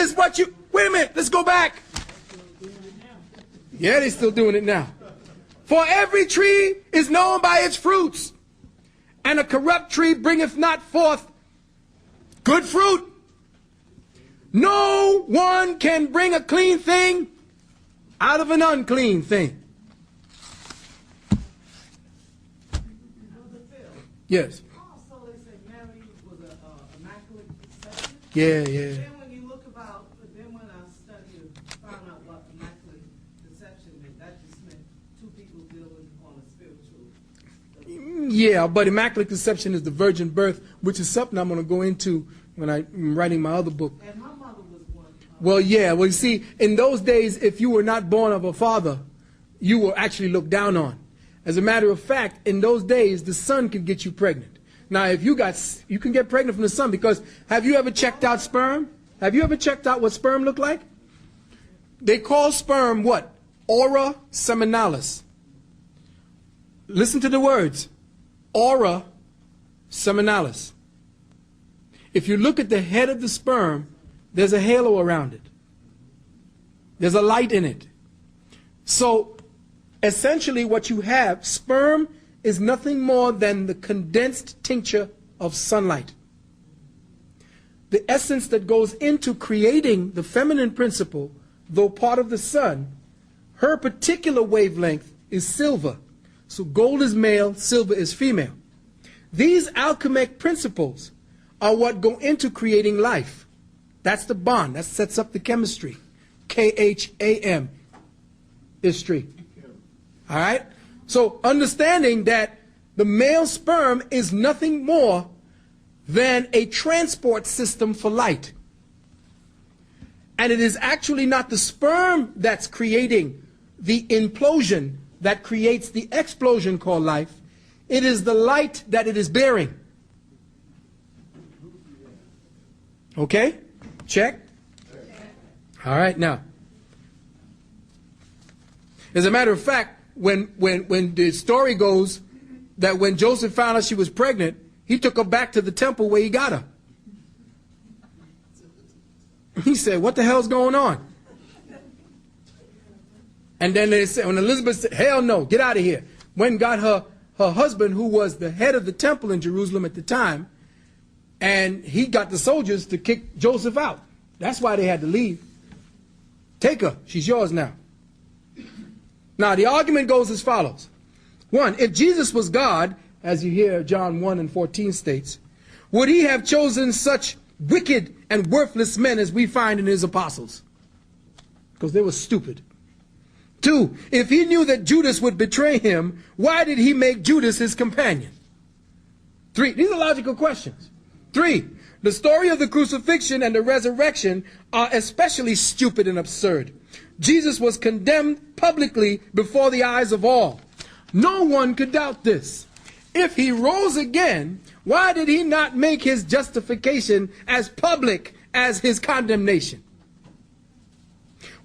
is what you... Wait a minute, let's go back. Yeah, they're still doing it now. For every tree is known by its fruits, and a corrupt tree bringeth not forth good fruit. No one can bring a clean thing out of an unclean thing. Yes. Also, they say Mary was an immaculate conception. Yeah. Then when you look about, then when I studied and found out what immaculate conception meant, that just meant two people dealing on a spiritual. Yeah, but immaculate conception is the virgin birth, which is something I'm going to go into when I'm writing my other book. And my mother was one. Well, yeah. Well, you see, in those days, if you were not born of a father, you were actually looked down on. As a matter of fact, in those days, the sun could get you pregnant. Now, if you can get pregnant from the sun, because have you ever checked out sperm? Have you ever checked out what sperm look like? They call sperm what? Ora seminalis. Listen to the words. Ora seminalis. If you look at the head of the sperm, there's a halo around it. There's a light in it. So, essentially what you have, sperm is nothing more than the condensed tincture of sunlight. The essence that goes into creating the feminine principle, though part of the sun, her particular wavelength is silver. So gold is male, silver is female. These alchemic principles are what go into creating life. That's the bond. That sets up the chemistry. K-H-A-M. History. All right? So understanding that the male sperm is nothing more than a transport system for light. And it is actually not the sperm that's creating the implosion that creates the explosion called life. It is the light that it is bearing. Okay? Check? All right, now. As a matter of fact, when the story goes that when Joseph found out she was pregnant, he took her back to the temple where he got her. He said, what the hell's going on? And then they said, when Elizabeth said, hell no, get out of here. When got her husband, who was the head of the temple in Jerusalem at the time, and he got the soldiers to kick Joseph out. That's why they had to leave. Take her. She's yours now. Now, the argument goes as follows. One, if Jesus was God, as you hear John 1 and 14 states, would he have chosen such wicked and worthless men as we find in his apostles? Because they were stupid. Two, if he knew that Judas would betray him, why did he make Judas his companion? Three, these are logical questions. Three, the story of the crucifixion and the resurrection are especially stupid and absurd. Jesus was condemned publicly before the eyes of all. No one could doubt this. If he rose again, why did he not make his justification as public as his condemnation?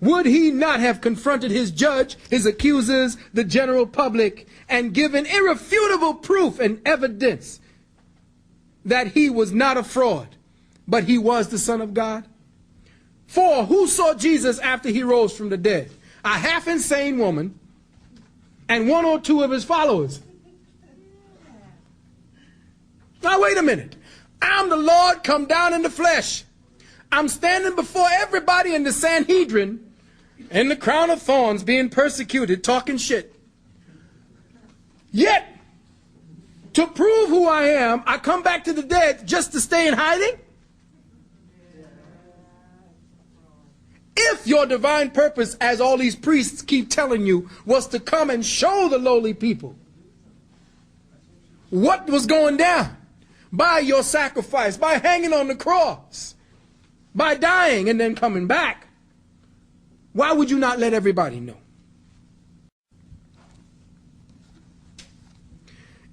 Would he not have confronted his judge, his accusers, the general public, and given irrefutable proof and evidence that he was not a fraud, but he was the Son of God? Four, who saw Jesus after he rose from the dead? A half-insane woman and one or two of his followers. Now, wait a minute. I'm the Lord come down in the flesh. I'm standing before everybody in the Sanhedrin in the crown of thorns being persecuted, talking shit. Yet, to prove who I am, I come back to the dead just to stay in hiding? If your divine purpose, as all these priests keep telling you, was to come and show the lowly people what was going down by your sacrifice, by hanging on the cross, by dying and then coming back, why would you not let everybody know?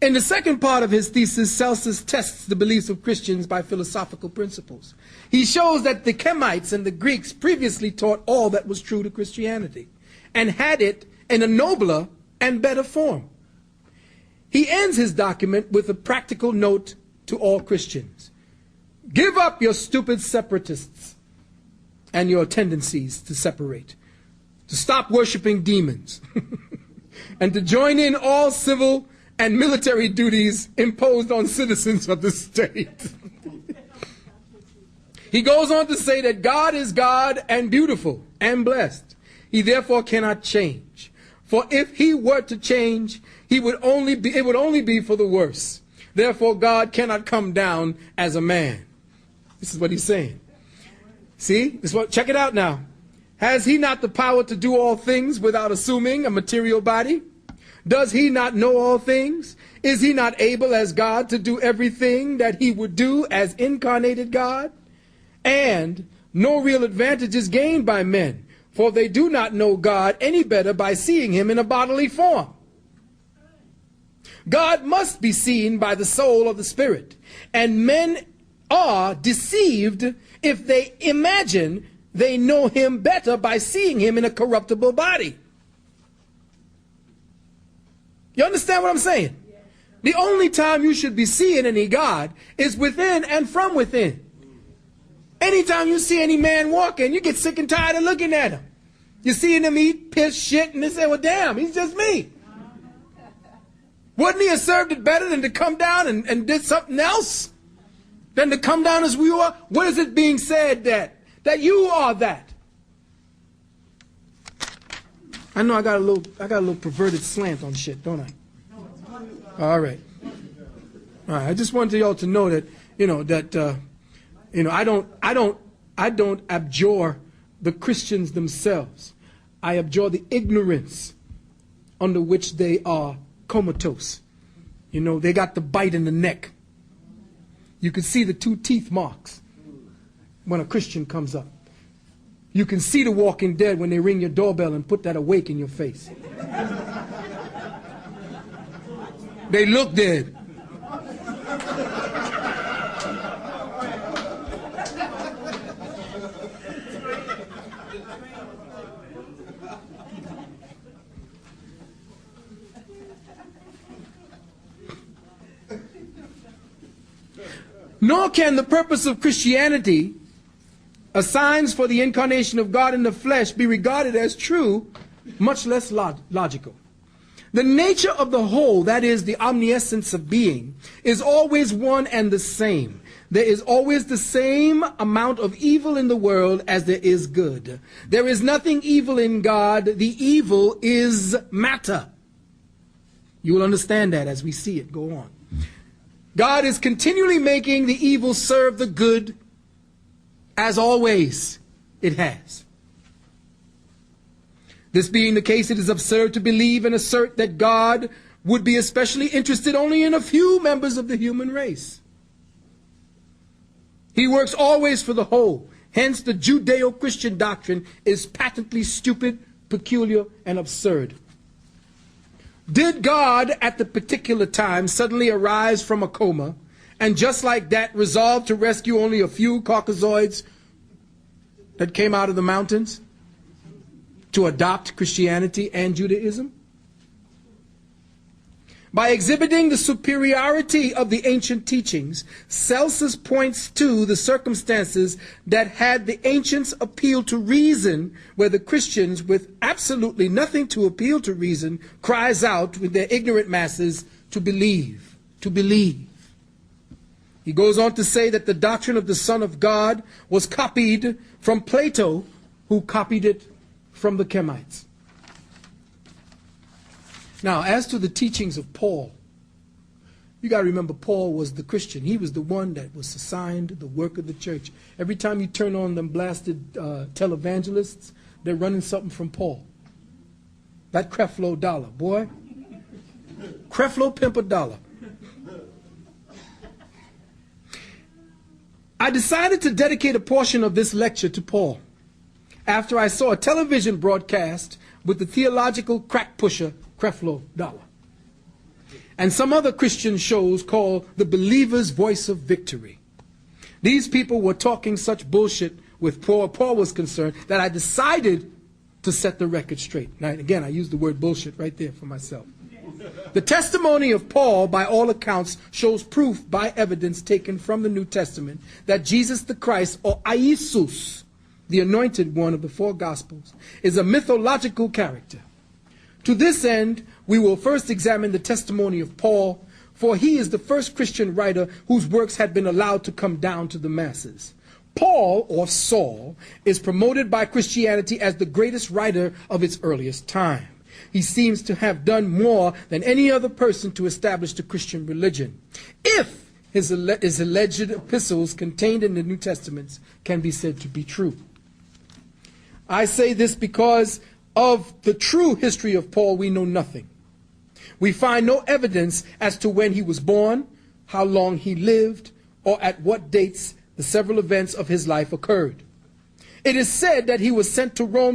In the second part of his thesis, Celsus tests the beliefs of Christians by philosophical principles. He shows that the Chemites and the Greeks previously taught all that was true to Christianity and had it in a nobler and better form. He ends his document with a practical note to all Christians. Give up your stupid separatists. and your tendencies to separate, to stop worshiping demons, and to join in all civil and military duties imposed on citizens of the state. He goes on to say that God is God and beautiful and blessed. He therefore cannot change. For if he were to change, it would only be for the worse. Therefore God cannot come down as a man. This is what he's saying. See? Check it out now. Has he not the power to do all things without assuming a material body? Does he not know all things? Is he not able as God to do everything that he would do as incarnated God? And no real advantage is gained by men, for they do not know God any better by seeing him in a bodily form. God must be seen by the soul of the Spirit, and men are deceived if they imagine they know him better by seeing him in a corruptible body. You understand what I'm saying? The only time you should be seeing any God is within and from within. Anytime you see any man walking, you get sick and tired of looking at him. You see him eat, piss, shit, and they say, well, damn, he's just me. Wouldn't he have served it better than to come down and did something else? Than to come down as we are? What is it being said that you are that? I know I got a little perverted slant on shit, don't I? All right. All right. I just wanted y'all to know that, I don't abjure the Christians themselves. I abjure the ignorance under which they are comatose. They got the bite in the neck. You can see the 2 teeth marks when a Christian comes up. You can see the walking dead when they ring your doorbell and put that awake in your face. They look dead. Nor can the purpose of Christianity, a signs for the incarnation of God in the flesh, be regarded as true, much less logical. The nature of the whole, that is, the omniscience of being, is always one and the same. There is always the same amount of evil in the world as there is good. There is nothing evil in God. The evil is matter. You will understand that as we see it go on. God is continually making the evil serve the good, as always it has. This being the case, it is absurd to believe and assert that God would be especially interested only in a few members of the human race. He works always for the whole. Hence, the Judeo-Christian doctrine is patently stupid, peculiar, and absurd. Did God at the particular time suddenly arise from a coma and just like that resolve to rescue only a few Caucasoids that came out of the mountains to adopt Christianity and Judaism? By exhibiting the superiority of the ancient teachings, Celsus points to the circumstances that had the ancients appeal to reason, where the Christians, with absolutely nothing to appeal to reason, cries out with their ignorant masses to believe, to believe. He goes on to say that the doctrine of the Son of God was copied from Plato, who copied it from the Chemites. Now, as to the teachings of Paul, you got to remember Paul was the Christian. He was the one that was assigned the work of the church. Every time you turn on them blasted televangelists, they're running something from Paul. That Creflo dollar, boy. Creflo pimp a dollar. I decided to dedicate a portion of this lecture to Paul after I saw a television broadcast with the theological crack pusher Creflo Dollar and some other Christian shows called The Believer's Voice of Victory. These people were talking such bullshit with Paul was concerned that I decided to set the record straight. Now, again, I used the word bullshit right there for myself. The testimony of Paul, by all accounts, shows proof by evidence taken from the New Testament that Jesus the Christ, or Iesus, the anointed one of the four Gospels, is a mythological character. To this end, we will first examine the testimony of Paul, for he is the first Christian writer whose works had been allowed to come down to the masses. Paul, or Saul, is promoted by Christianity as the greatest writer of its earliest time. He seems to have done more than any other person to establish the Christian religion, if his alleged epistles contained in the New Testaments can be said to be true. I say this because of the true history of Paul we know nothing. We find no evidence as to when he was born, how long he lived, or at what dates the several events of his life occurred. It is said that he was sent to Rome